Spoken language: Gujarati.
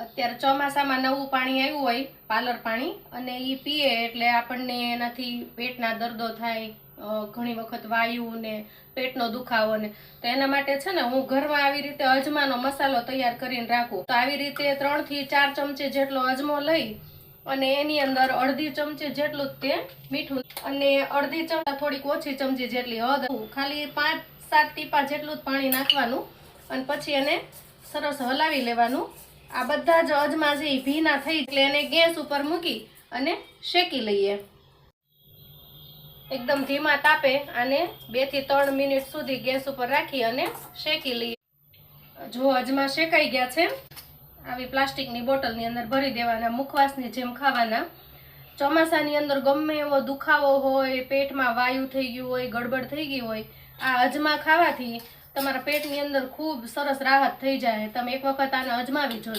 અત્યારે ચોમાસામાં નવું પાણી આવ્યું હોય પાર્લર પાણી અને એ પીએ એટલે આપણને એનાથી પેટના દર્દો થાય, ઘણી વખત વાયુ ને પેટનો દુખાવો ને, તો એના માટે છે ને હું ઘરમાં આવી રીતે અજમાનો મસાલો તૈયાર કરીને રાખું. તો આવી રીતે 3 થી 4 ચમચી જેટલો અજમો લઈ અને એની અંદર અડધી ચમચી જેટલું તે મીઠું અને અડધી ચમચી થોડીક ઓછી ચમચી જેટલી હળદર, ખાલી 5-7 ટીપા જેટલું જ પાણી નાખવાનું અને પછી એને સરસ હલાવી લેવાનું. આ બધા જ અજમા છે એ ભીના થઈ એટલે એને ગેસ ઉપર મૂકી અને શેકી લઈએ. એકદમ ધીમા તાપે આને 2 થી 3 મિનિટ સુધી ગેસ ઉપર રાખી અને શેકી લઈએ. જો અજમા શેકાઈ ગયા છે, આવી પ્લાસ્ટિકની બોટલની અંદર ભરી દેવાના, મુખવાસની જેમ ખાવાના. ચોમાસાની અંદર ગમે એવો દુખાવો હોય, પેટમાં વાયુ થઈ ગયું હોય, ગડબડ થઈ ગઈ હોય, આ અજમા ખાવાથી તમારા પેટની અંદર ખૂબ સરસ રાહત થઈ જાય. તમે એક વખત આને અજમાવી જોજો.